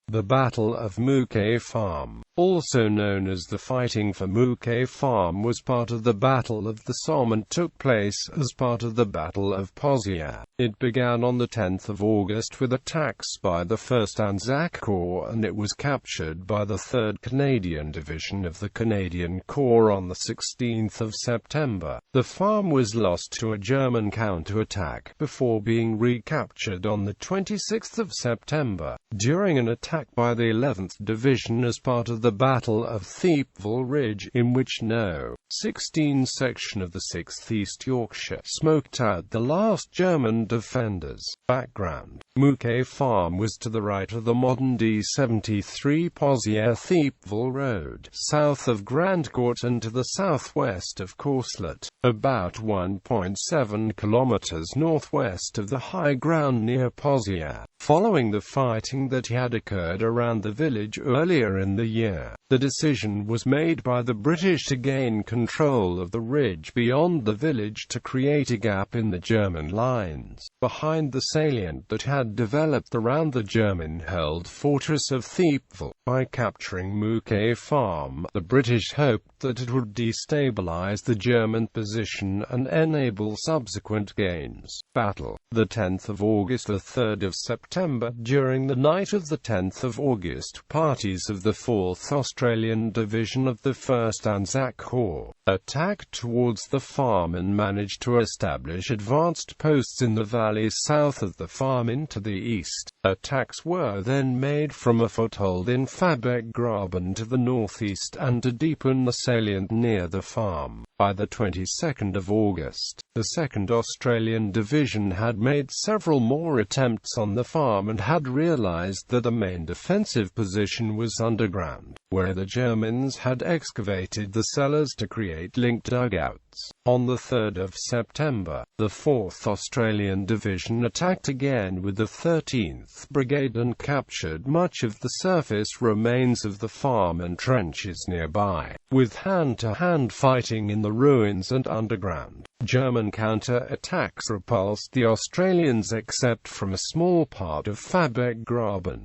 The Battle of Mouquet Farm, also known as the Fighting for Mouquet Farm, was part of the Battle of the Somme and took place as part of the Battle of Pozières. It began on the 10th of August with attacks by the 1st Anzac Corps, and it was captured by the 3rd Canadian Division of the Canadian Corps on the 16th of September. The farm was lost to a German counter-attack, before being recaptured on the 26th of September, during an attack by the 11th Division as part of the Battle of Thiepval Ridge, in which No.16 Section of the 6th East Yorkshire smoked out the last German defenders. Background: Mouquet Farm was to the right of the modern D73 Pozières Thiepval Road, south of Grandiose, and to the southwest of Courcelette, about 1.7 kilometers northwest of the high ground near Pozières. Following the fighting that had occurred around the village earlier in the year, the decision was made by the British to gain control of the ridge beyond the village to create a gap in the German lines, behind the salient that had developed around the German-held fortress of Thiepval. By capturing Mouquet Farm, the British hoped that it would destabilize the German position and enable subsequent gains. Battle: the 10th of August, the 3rd of September. During the night of the 10th of August, parties of the 4th Australian Division of the 1st Anzac Corps attacked towards the farm and managed to establish advanced posts in the valleys south of the farm into the east. Attacks were then made from a foothold in Fabrègues to the northeast and to deepen the salient near the farm. By the 22nd of August, the 2nd Australian Division had made several more attempts on the farm and had realized that the main defensive position was underground, where the Germans had excavated the cellars to create linked dugouts. On the 3rd of September, the 4th Australian Division attacked again with the 13th Brigade and captured much of the surface remains of the farm and trenches nearby. With hand-to-hand fighting in the ruins and underground, German counter-attacks repulsed the Australians except from a small part of Fabrègues,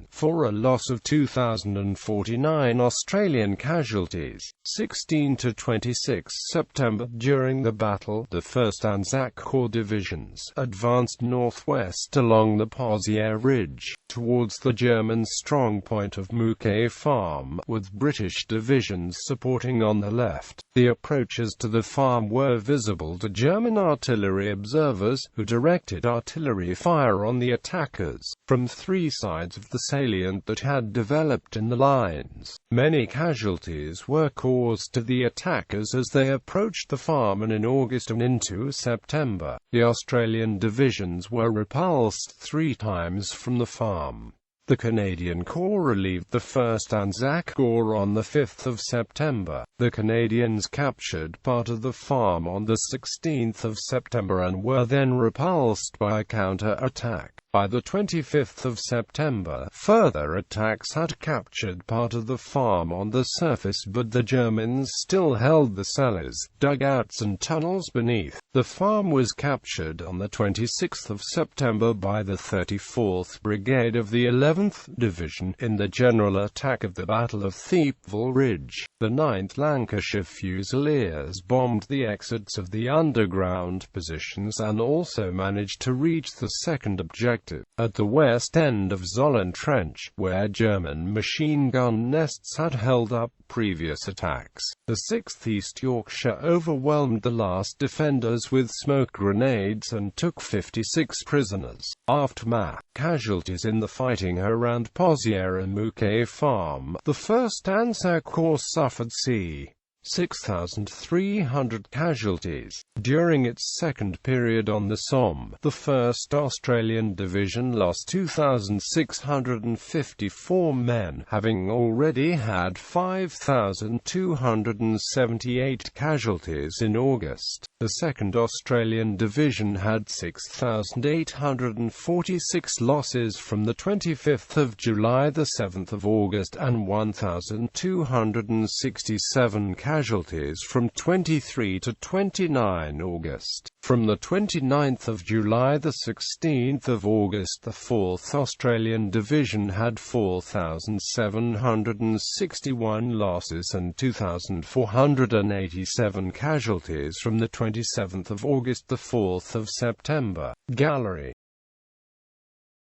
for a loss of 2,049 Australian casualties. 16 to 26 September. During the battle, the 1st Anzac Corps divisions advanced northwest along the Pozières Ridge, towards the German strongpoint of Mouquet Farm, with British divisions supporting on the left. The approaches to the farm were visible to German artillery observers, who directed artillery fire on the attackers from three sides of the salient that had developed in the lines. Many casualties were caused to the attackers as they approached the farm, and in August and into September, the Australian divisions were repulsed 3 times from the farm. The Canadian Corps relieved the 1st Anzac Corps on the 5th of September. The Canadians captured part of the farm on the 16th of September and were then repulsed by a counter-attack. By the 25th of September, further attacks had captured part of the farm on the surface, but the Germans still held the cellars, dugouts and tunnels beneath. The farm was captured on the 26th of September by the 34th Brigade of the 11th Division, in the general attack of the Battle of Thiepval Ridge. The 9th Lancashire Fusiliers bombed the exits of the underground positions and also managed to reach the second objective, at the west end of Zollen Trench, where German machine gun nests had held up previous attacks. The 6th East Yorkshire overwhelmed the last defenders with smoke grenades and took 56 prisoners. Aftermath: casualties in the fighting around Pozières and Mouquet Farm. The 1st Anzac Corps suffered c. 6,300 casualties. During its second period on the Somme, the 1st Australian Division lost 2,654 men, having already had 5,278 casualties in August. The 2nd Australian Division had 6,846 losses from the 25th of July to the 7th of August and 1,267 casualties casualties from 23 to 29 August. From the 29th of July to the 16th of August, the 4th Australian Division had 4,761 losses and 2,487 casualties. From the 27th of August to the 4th of September. Gallery